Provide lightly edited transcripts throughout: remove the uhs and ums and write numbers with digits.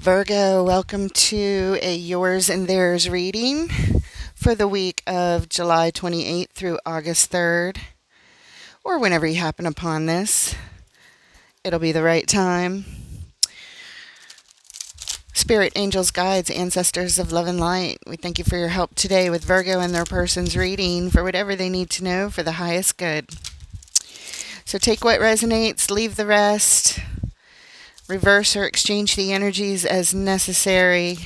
Virgo, welcome to a Yours and Theirs reading for the week of July 28th through August 3rd, or whenever you happen upon this. It'll be the right time. Spirit, angels, guides, ancestors of love and light, we thank you for your help today with Virgo and their person's reading for whatever they need to know for the highest good. So take what resonates, leave the rest, reverse or exchange the energies as necessary.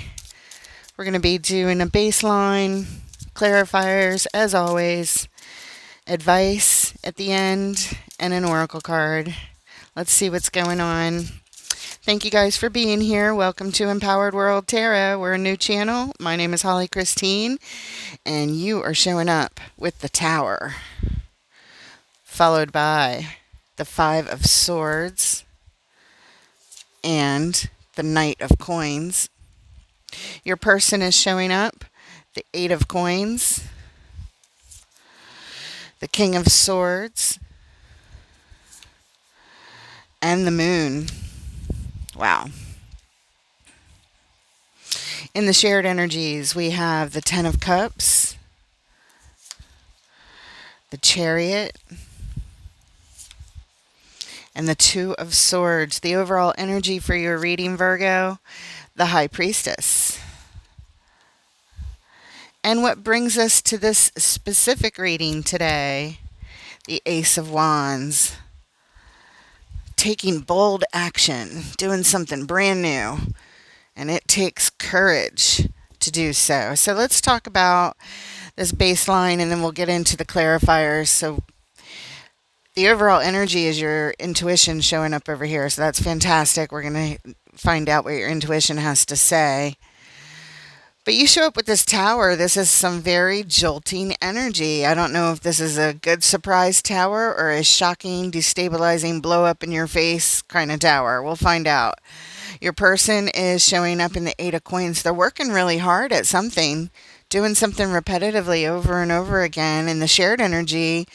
We're going to be doing a baseline, clarifiers as always, advice at the end, and an oracle card. Let's see what's going on. Thank you guys for being here. Welcome to Empowered World Tarot. We're a new channel. My name is Holly Christine, and you are showing up with the Tower, followed by the Five of Swords and the Knight of Coins. Your person is showing up, the Eight of Coins, the King of Swords, and the Moon. Wow. In the shared energies, we have the Ten of Cups, the Chariot, and the Two of Swords. The overall energy for your reading, Virgo, the High Priestess. And what brings us to this specific reading today, the Ace of Wands. Taking bold action, doing something brand new, and it takes courage to do so. So let's talk about this baseline, and then we'll get into the clarifiers. So the overall energy is your intuition showing up over here, so that's fantastic. We're going to find out what your intuition has to say. But you show up with this Tower. This is some very jolting energy. I don't know if this is a good surprise Tower or a shocking, destabilizing, blow up in your face kind of Tower. We'll find out. Your person is showing up in the Eight of Coins. They're working really hard at something, doing something repetitively over and over again. In the shared energy,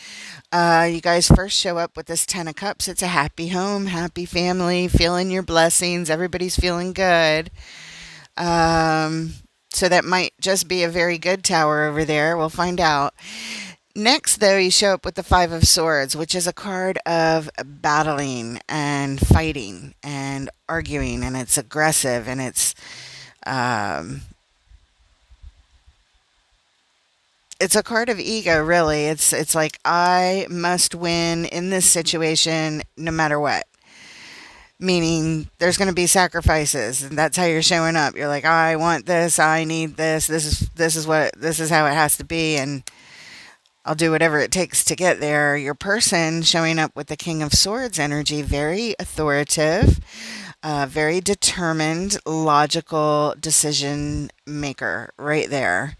you guys first show up with this Ten of Cups. It's a happy home, happy family, feeling your blessings. Everybody's feeling good. So that might just be a very good Tower over there. We'll find out. Next, though, you show up with the Five of Swords, which is a card of battling and fighting and arguing, and it's aggressive, and it's a card of ego, really. It's like, I must win in this situation no matter what. Meaning there's going to be sacrifices, and that's how you're showing up. You're like, I want this, I need this, this is how it has to be, and I'll do whatever it takes to get there. Your person showing up with the King of Swords energy, very authoritative, very determined, logical decision maker right there.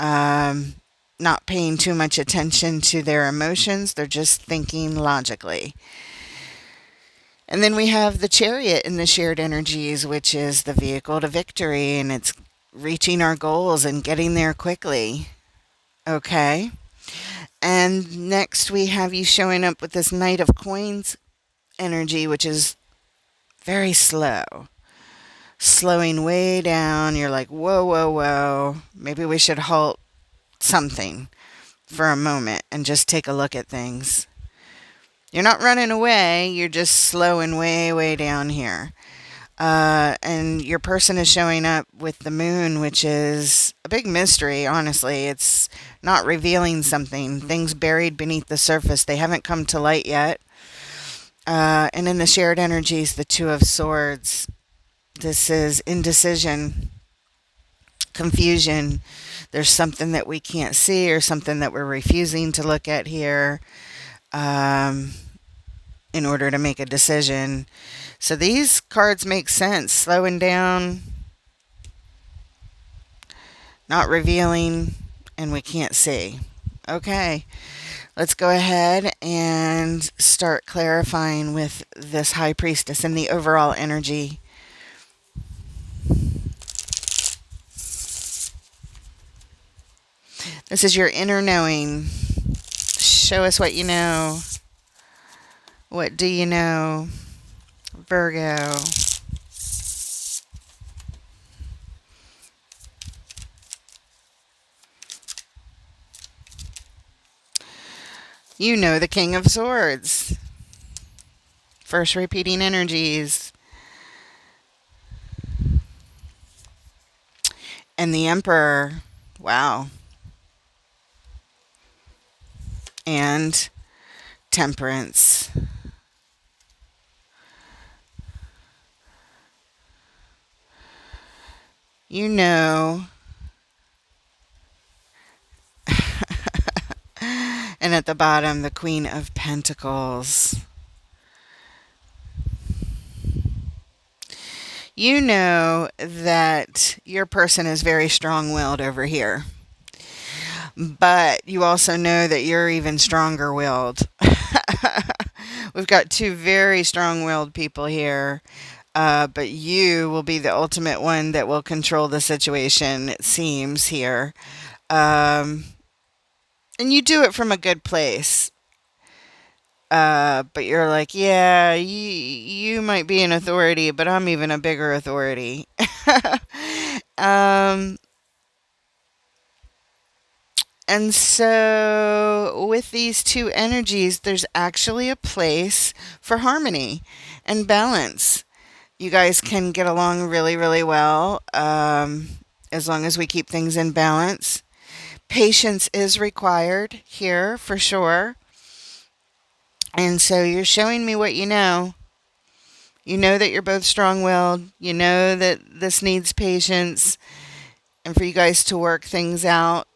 Not paying too much attention to their emotions. They're just thinking logically. And then we have the Chariot in the shared energies, which is the vehicle to victory, and it's reaching our goals and getting there quickly. Okay. And next we have you showing up with this Knight of Coins energy, which is very slow. Slowing way down. You're like, whoa, whoa, whoa. Maybe we should halt something for a moment and just take a look at things. You're not running away, you're just slowing way, way down here. And your person is showing up with the Moon, which is a big mystery, honestly. It's not revealing something. Things buried beneath the surface. They haven't come to light yet. And in the shared energies, the Two of Swords. This is indecision, confusion. There's something that we can't see or something that we're refusing to look at here. In order to make a decision. So these cards make sense. Slowing down, not revealing, and we can't see. Okay, let's go ahead and start clarifying with this High Priestess and the overall energy. This is your inner knowing. Show us what you know. What do you know, Virgo? You know the King of Swords. First repeating energies. And the Emperor. Wow. And Temperance. You know. And at the bottom, the Queen of Pentacles. You know that your person is very strong-willed over here. But you also know that you're even stronger-willed. We've got two very strong-willed people here. But you will be the ultimate one that will control the situation, it seems here. And you do it from a good place. But you're like, yeah, you might be an authority, but I'm even a bigger authority. um, and so with these two energies, there's actually a place for harmony and balance. You guys can get along really, really well, as long as we keep things in balance. Patience is required here for sure. And so you're showing me what you know. You know that you're both strong-willed. You know that this needs patience. And for you guys to work things out,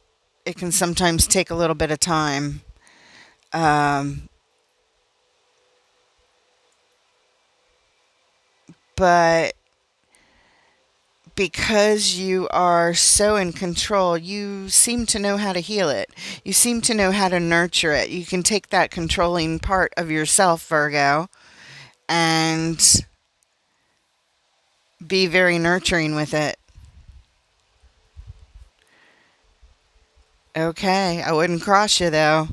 it can sometimes take a little bit of time. But because you are so in control, you seem to know how to heal it. You seem to know how to nurture it. You can take that controlling part of yourself, Virgo, and be very nurturing with it. Okay, I wouldn't cross you though.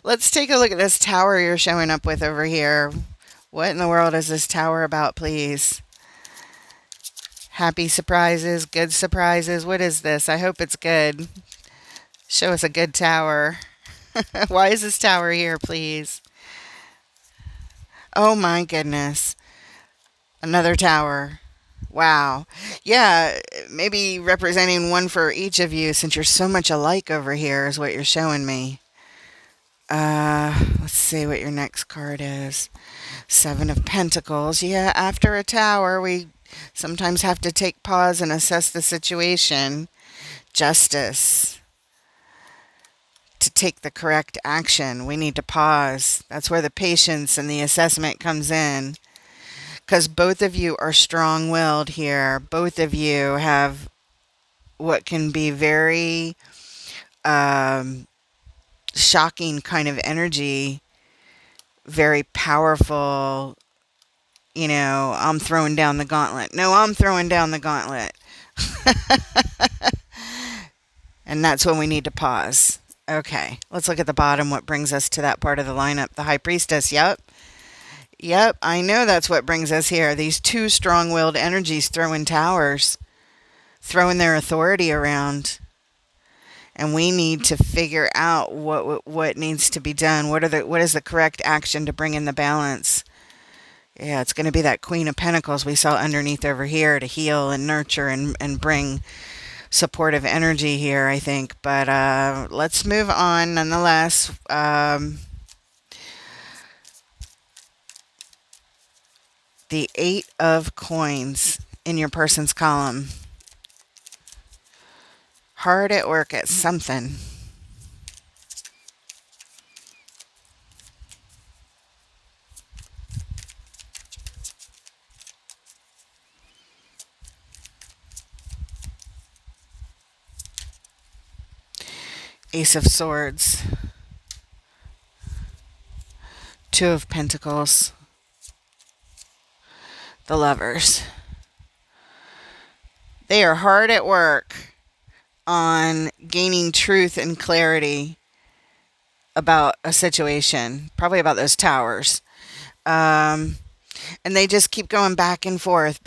Let's take a look at this tower you're showing up with over here. What in the world is this tower about, please? Happy surprises, good surprises. What is this? I hope it's good. Show us a good tower. Why is this tower here, please? Oh my goodness. Another tower. Wow. Yeah, maybe representing one for each of you since you're so much alike over here is what you're showing me. Let's see what your next card is. Seven of Pentacles. Yeah, after a tower, we sometimes have to take pause and assess the situation. Justice. To take the correct action, we need to pause. That's where the patience and the assessment comes in. Because both of you are strong-willed here. Both of you have what can be very shocking kind of energy. Very powerful. You know, I'm throwing down the gauntlet. No, I'm throwing down the gauntlet. And that's when we need to pause. Okay, let's look at the bottom. What brings us to that part of the lineup? The High Priestess. Yep. Yep, I know that's what brings us here. These two strong-willed energies throwing towers, throwing their authority around. And we need to figure out what needs to be done. What is the correct action to bring in the balance? Yeah, it's going to be that Queen of Pentacles we saw underneath over here to heal and nurture and bring supportive energy here, I think. But let's move on nonetheless. The Eight of Coins in your person's column. Hard at work at something. Ace of Swords. Two of Pentacles. The Lovers. They are hard at work on gaining truth and clarity about a situation, probably about those towers. And they just keep going back and forth,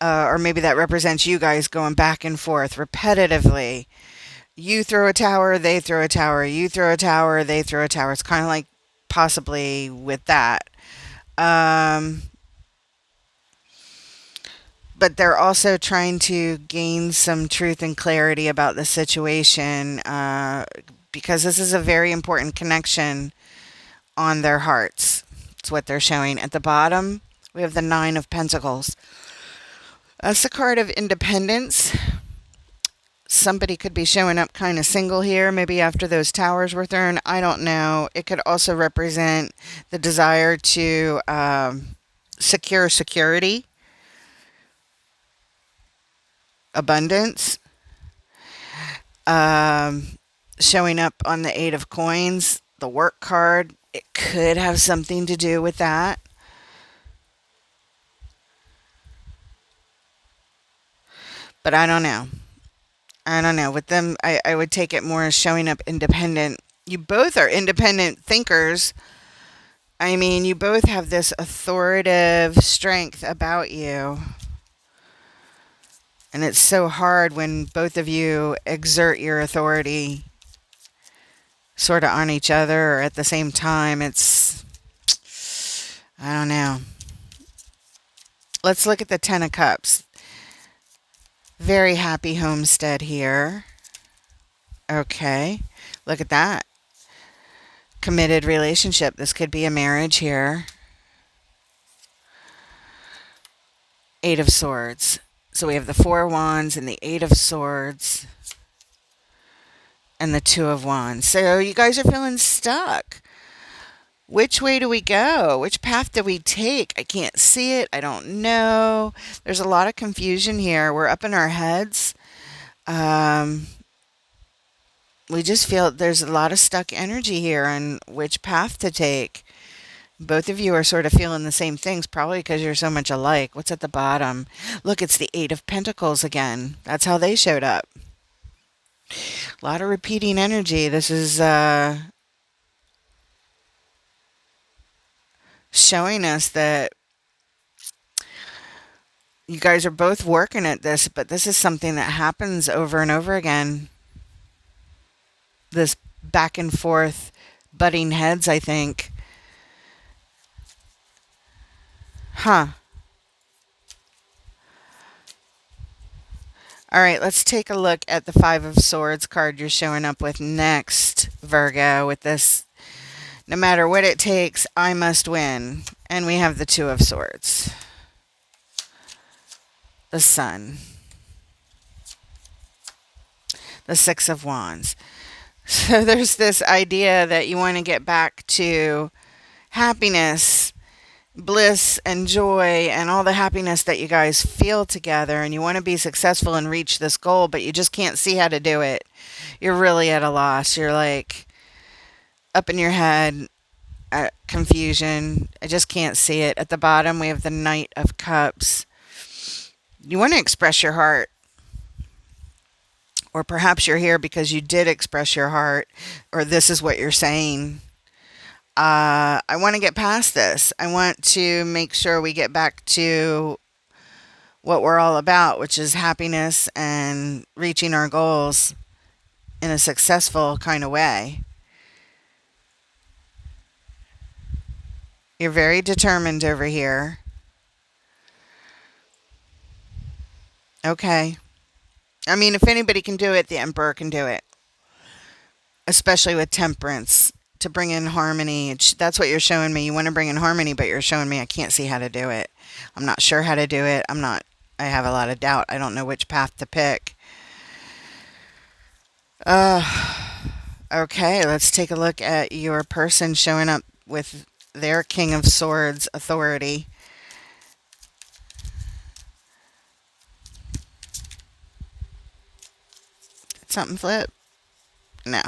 or maybe that represents you guys going back and forth repetitively. You throw a tower, they throw a tower. You throw a tower, they throw a tower. It's kind of like possibly with that. Um, but they're also trying to gain some truth and clarity about the situation because this is a very important connection on their hearts. It's what they're showing. At the bottom, we have the Nine of Pentacles. That's the card of independence. Somebody could be showing up kind of single here, maybe after those towers were thrown. I don't know. It could also represent the desire to secure security, abundance. Showing up on the Eight of Coins, the work card, it could have something to do with that. But I don't know. I don't know. With them, I would take it more as showing up independent. You both are independent thinkers. I mean, you both have this authoritative strength about you. And it's so hard when both of you exert your authority sort of on each other or at the same time. I don't know. Let's look at the Ten of Cups. Very happy homestead here. Okay. Look at that. Committed relationship. This could be a marriage here. Eight of Swords. So we have the Four of Wands and the Eight of Swords and the Two of Wands. So you guys are feeling stuck. Which way do we go? Which path do we take? I can't see it. I don't know. There's a lot of confusion here. We're up in our heads. We just feel there's a lot of stuck energy here on which path to take. Both of you are sort of feeling the same things, probably because you're so much alike. What's at the bottom? Look, it's the Eight of Pentacles again. That's how they showed up. A lot of repeating energy. This is showing us that you guys are both working at this, but this is something that happens over and over again. This back and forth butting heads, I think. Huh. All right, let's take a look at the Five of Swords card you're showing up with next, Virgo, with this. No matter what it takes, I must win. And we have the Two of Swords. The Sun. The Six of Wands. So there's this idea that you want to get back to happiness, bliss, and joy, and all the happiness that you guys feel together, and you want to be successful and reach this goal, but you just can't see how to do it. You're really at a loss. You're like up in your head, confusion. I just can't see it. At the bottom, we have the Knight of Cups. You want to express your heart. Or perhaps you're here because you did express your heart, or this is what you're saying. I want to get past this. I want to make sure we get back to what we're all about, which is happiness and reaching our goals in a successful kind of way. You're very determined over here. Okay. I mean, if anybody can do it, the Emperor can do it. Especially with temperance, to bring in harmony. That's what you're showing me. You want to bring in harmony, but you're showing me I can't see how to do it. I'm not sure how to do it. I have a lot of doubt. I don't know which path to pick. Okay, let's take a look at your person showing up with their King of Swords authority. Did something flip? No.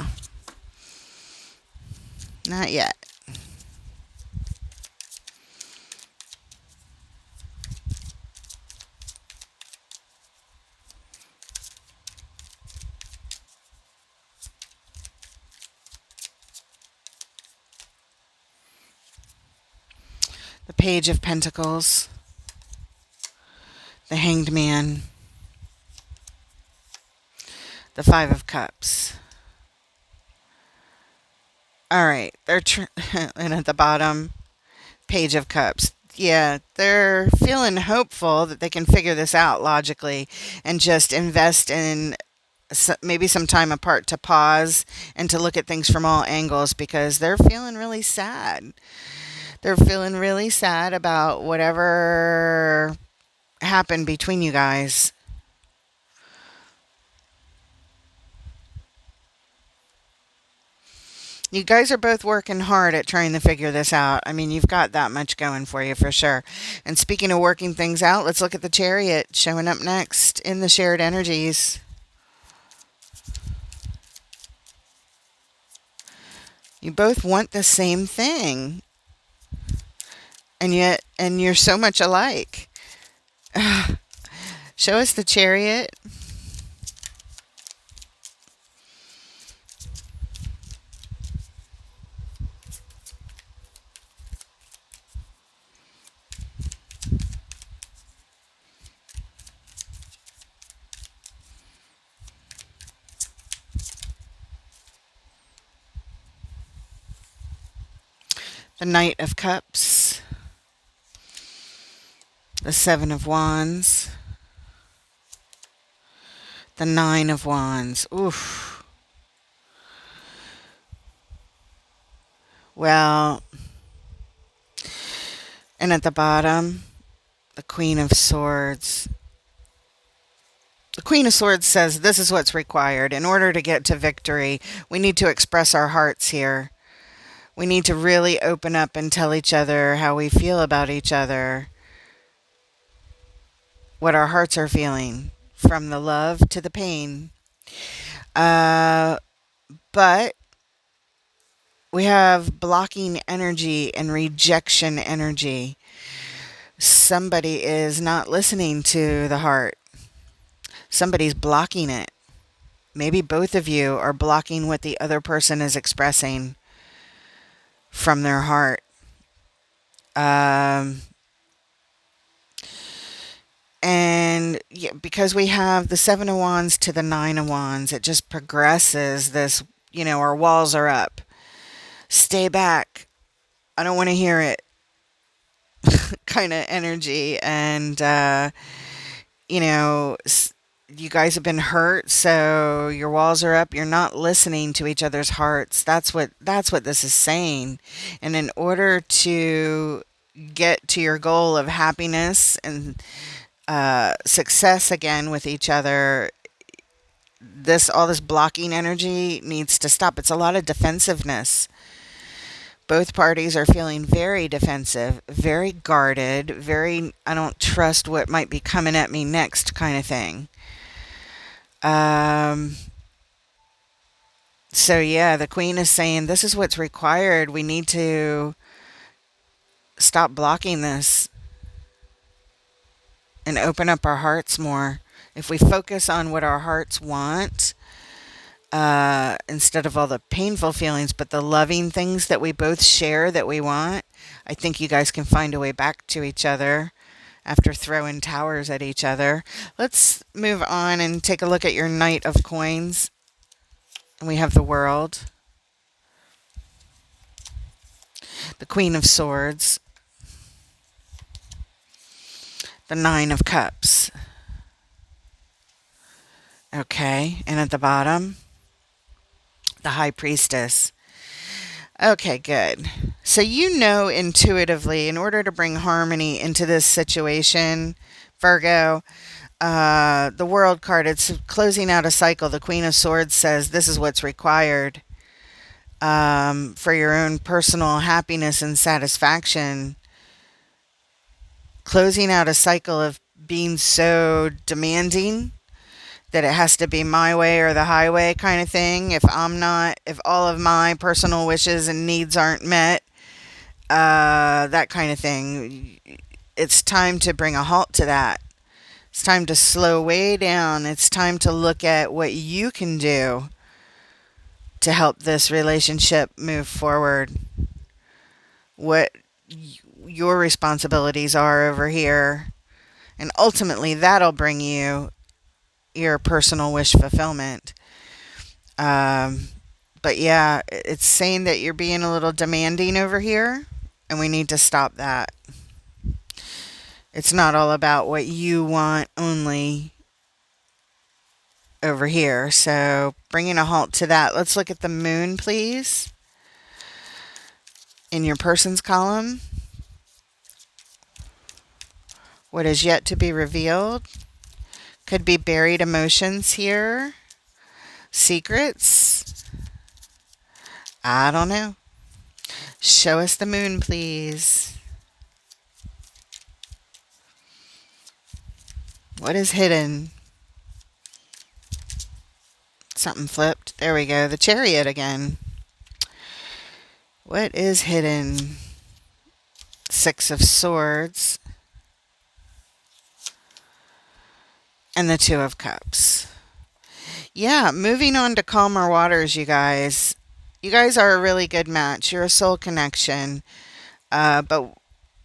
Not yet. The Page of Pentacles. The Hanged Man. The Five of Cups. All right. And at the bottom, Page of Cups. Yeah, they're feeling hopeful that they can figure this out logically and just invest in maybe some time apart to pause and to look at things from all angles because they're feeling really sad. They're feeling really sad about whatever happened between you guys. You guys are both working hard at trying to figure this out. I mean, you've got that much going for you for sure. And speaking of working things out, let's look at the Chariot showing up next in the shared energies. You both want the same thing. And you're so much alike. Show us the Chariot. The Knight of Cups. The Seven of Wands. The Nine of Wands. Oof. Well, and at the bottom, the Queen of Swords. The Queen of Swords says this is what's required. In order to get to victory, we need to express our hearts here. We need to really open up and tell each other how we feel about each other, what our hearts are feeling, from the love to the pain. But we have blocking energy and rejection energy. Somebody is not listening to the heart. Somebody's blocking it. Maybe both of you are blocking what the other person is expressing from their heart. And yeah, because we have the Seven of Wands to the Nine of Wands, it just progresses this, our walls are up. Stay back. I don't want to hear it kind of energy. And, you guys have been hurt, so your walls are up. You're not listening to each other's hearts. That's what this is saying. And in order to get to your goal of happiness and success again with each other, all this blocking energy needs to stop. It's a lot of defensiveness. Both parties are feeling very defensive, very guarded, very I don't trust what might be coming at me next kind of thing. So yeah, the Queen is saying this is what's required. We need to stop blocking this and open up our hearts more. If we focus on what our hearts want, instead of all the painful feelings, but the loving things that we both share that we want, I think you guys can find a way back to each other after throwing towers at each other. Let's move on and take a look at your Knight of Coins. And we have the World, the Queen of Swords, the Nine of Cups. Okay, and at the bottom, the High Priestess. Okay, good. So intuitively, in order to bring harmony into this situation, Virgo, the World card, it's closing out a cycle. The Queen of Swords says this is what's required for your own personal happiness and satisfaction. Closing out a cycle of being so demanding that it has to be my way or the highway kind of thing. If all of my personal wishes and needs aren't met, that kind of thing. It's time to bring a halt to that. It's time to slow way down. It's time to look at what you can do to help this relationship move forward. What your responsibilities are over here. And ultimately, that'll bring you your personal wish fulfillment. Um, but yeah, it's saying that you're being a little demanding over here, and we need to stop that. It's not all about what you want only over here. So bringing a halt to that. Let's look at the moon, please, in your person's column. What is yet to be revealed? Could be buried emotions here. Secrets. I don't know. Show us the moon, please. What is hidden? Something flipped. There we go. The Chariot again. What is hidden? Six of Swords. And the Two of Cups. Yeah, moving on to calmer waters, you guys. You guys are a really good match. You're a soul connection. But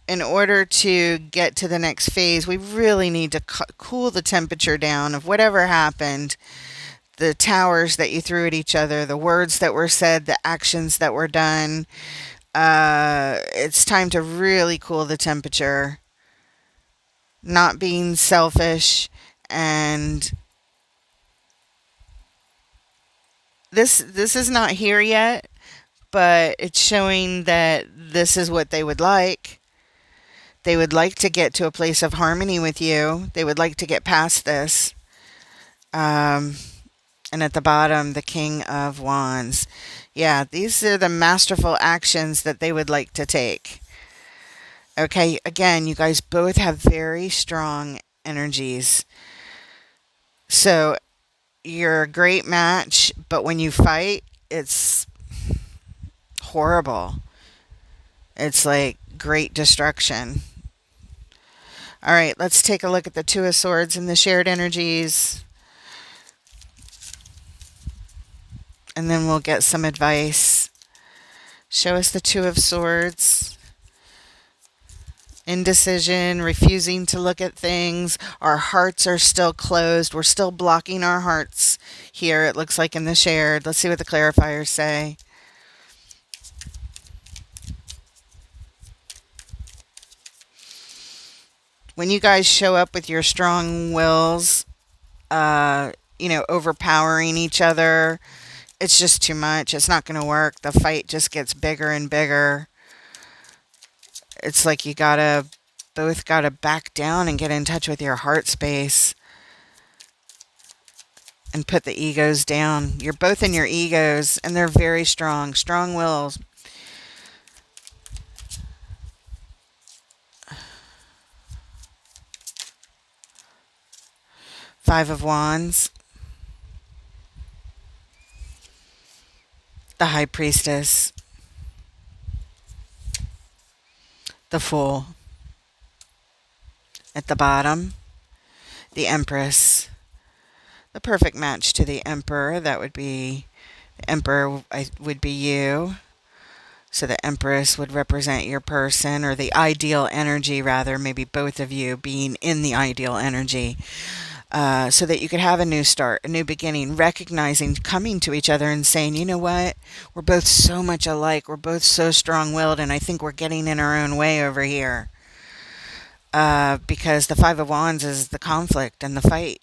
in order to get to the next phase, we really need to cool the temperature down of whatever happened. The towers that you threw at each other, the words that were said, the actions that were done. It's time to really cool the temperature. Not being selfish. And this is not here yet, but it's showing that this is what they would like. They would like to get to a place of harmony with you. They would like to get past this. And at the bottom, the King of Wands. Yeah, these are the masterful actions that they would like to take. Okay, again, you guys both have very strong energies. So you're a great match, but when you fight, it's horrible. It's like great destruction. All right, let's take a look at the Two of Swords and the shared energies. And then we'll get some advice. Show us the Two of Swords. Indecision, refusing to look at things. Our hearts are still closed. We're still blocking our hearts here, it looks like in the shared. Let's see what the clarifiers say. When you guys show up with your strong wills, overpowering each other, it's just too much. It's not going to work. The fight just gets bigger and bigger. It's like you both gotta back down and get in touch with your heart space and put the egos down. You're both in your egos, and they're very strong wills. Five of Wands. The High Priestess. The Fool. At the bottom, the Empress. The perfect match to the Emperor. That would be, the Emperor would be you. So the Empress would represent your person, or the ideal energy, rather, maybe both of you being in the ideal energy. So that you could have a new start, a new beginning, recognizing, coming to each other and saying, you know what, we're both so much alike, we're both so strong-willed, and I think we're getting in our own way over here. Because the Five of Wands is the conflict and the fight.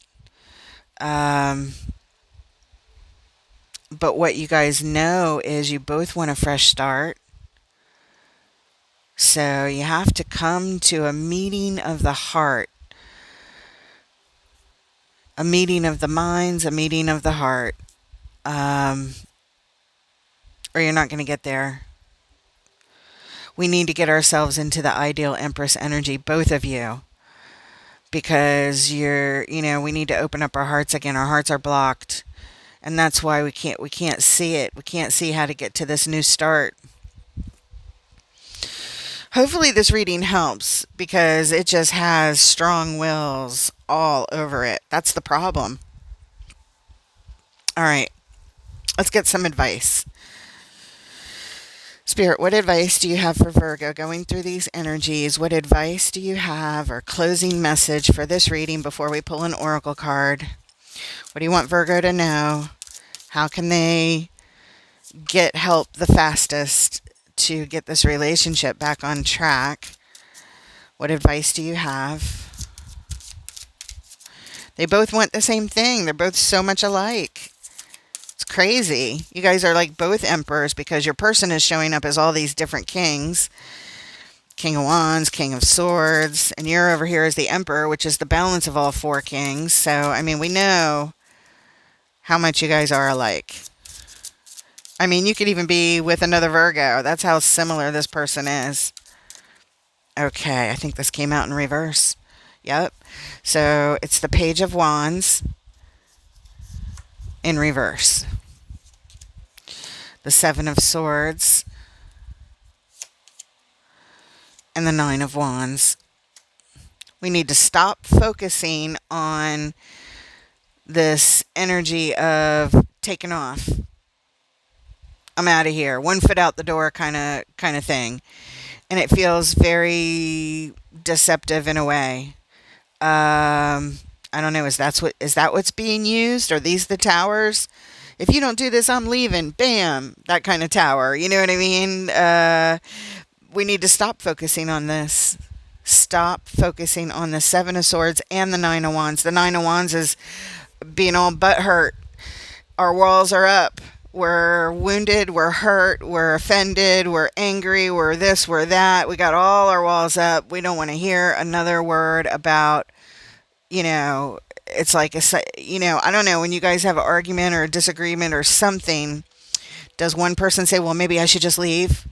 But what you guys know is you both want a fresh start. So you have to come to a meeting of the heart. A meeting of the minds, a meeting of the heart. Or you're not going to get there. We need to get ourselves into the ideal Empress energy, both of you. Because we need to open up our hearts again. Our hearts are blocked. And that's why we can't see it. We can't see how to get to this new start. Hopefully this reading helps, because it just has strong wills all over it. That's the problem. All right, let's get some advice. Spirit, what advice do you have for Virgo going through these energies? What advice do you have, or closing message for this reading before we pull an oracle card? What do you want Virgo to know? How can they get help the fastest to get this relationship back on track? What advice do you have? They both want the same thing. They're both so much alike. It's crazy. You guys are like both emperors because your person is showing up as all these different kings. King of Wands, King of Swords, and you're over here as the Emperor, which is the balance of all four kings. So, I mean, we know how much you guys are alike. I mean, you could even be with another Virgo. That's how similar this person is. Okay, I think this came out in reverse. Yep. So it's the Page of Wands in reverse. The Seven of Swords. And the Nine of Wands. We need to stop focusing on this energy of taking off. I'm out of here. One foot out the door kind of thing. And it feels very deceptive in a way. I don't know. Is that what's being used? Are these the towers? If you don't do this, I'm leaving. Bam. That kind of tower. You know what I mean? We need to stop focusing on this. Stop focusing on the Seven of Swords and the Nine of Wands. The Nine of Wands is being all butthurt. Our walls are up. We're wounded. We're hurt. We're offended. We're angry. We're this. We're that. We got all our walls up. We don't want to hear another word about, it's like, I don't know, when you guys have an argument or a disagreement or something, does one person say, well, maybe I should just leave?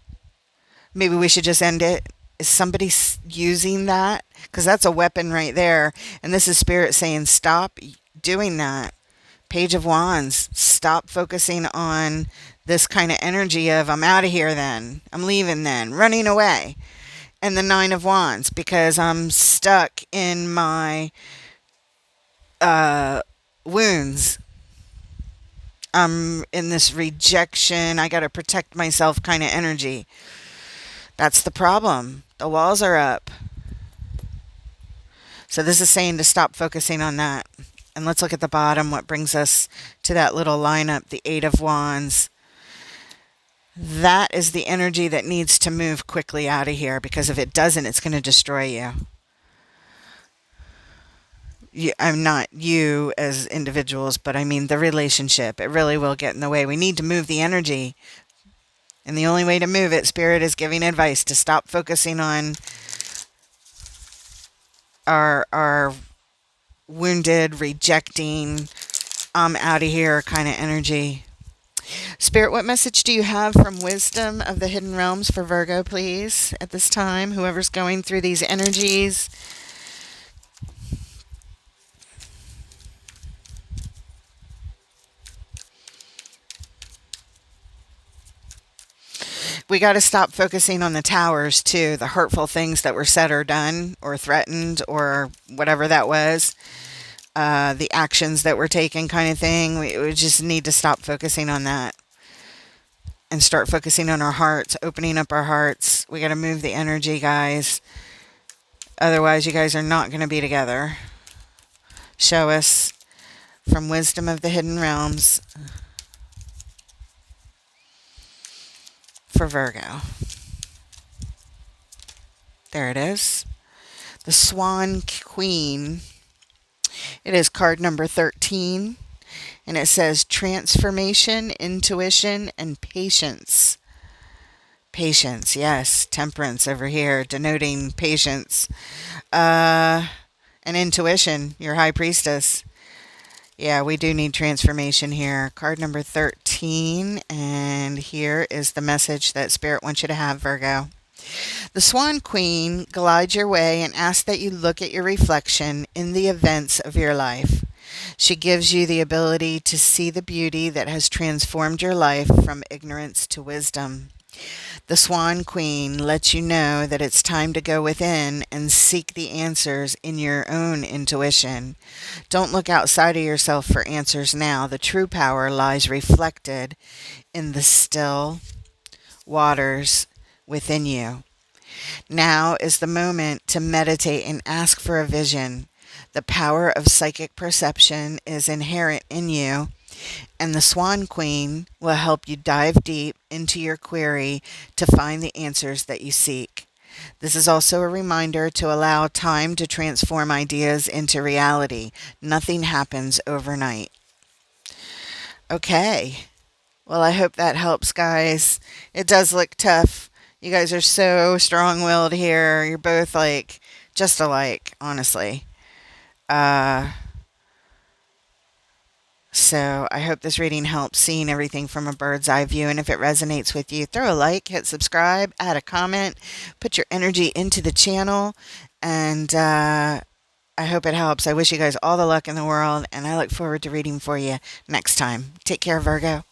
Maybe we should just end it? Is somebody using that? Because that's a weapon right there. And this is Spirit saying, stop doing that. Page of Wands, stop focusing on this kind of energy of, I'm out of here then. I'm leaving then. Running away. And the Nine of Wands, because I'm stuck in my wounds. I'm in this rejection. I got to protect myself kind of energy. That's the problem. The walls are up. So this is saying to stop focusing on that. And let's look at the bottom, what brings us to that little lineup, the Eight of Wands. That is the energy that needs to move quickly out of here, because if it doesn't, it's going to destroy you. I'm not you as individuals, but I mean the relationship. It really will get in the way. We need to move the energy. And the only way to move it, Spirit is giving advice to stop focusing on our wounded, rejecting, I'm out of here kind of energy. Spirit, what message do you have from Wisdom of the Hidden Realms for Virgo, please, at this time? Whoever's going through these energies. We got to stop focusing on the towers, too. The hurtful things that were said or done or threatened or whatever that was. The actions that were taken kind of thing. We just need to stop focusing on that. And start focusing on our hearts. Opening up our hearts. We got to move the energy, guys. Otherwise, you guys are not going to be together. Show us from Wisdom of the Hidden Realms for Virgo. There it is. The Swan Queen. It is card number 13. And it says transformation, intuition, and patience. Patience, yes. Temperance over here, denoting patience. And intuition, your High Priestess. Yeah, we do need transformation here. Card number 13. And here is the message that Spirit wants you to have, Virgo. The Swan Queen glides your way and asks that you look at your reflection in the events of your life. She gives you the ability to see the beauty that has transformed your life from ignorance to wisdom. The Swan Queen lets you know that it's time to go within and seek the answers in your own intuition. Don't look outside of yourself for answers now. The true power lies reflected in the still waters within you. Now is the moment to meditate and ask for a vision. The power of psychic perception is inherent in you, And the Swan Queen will help you dive deep into your query to find the answers that you seek. This is also a reminder to allow time to transform ideas into reality. Nothing happens overnight. Okay. Well, I hope that helps, guys. It does look tough. You guys are so strong willed here. You're both like just alike, honestly. Uh, So I hope this reading helps seeing everything from a bird's eye view. And if it resonates with you, throw a like, hit subscribe, add a comment, put your energy into the channel. And I hope it helps. I wish you guys all the luck in the world. And I look forward to reading for you next time. Take care, Virgo.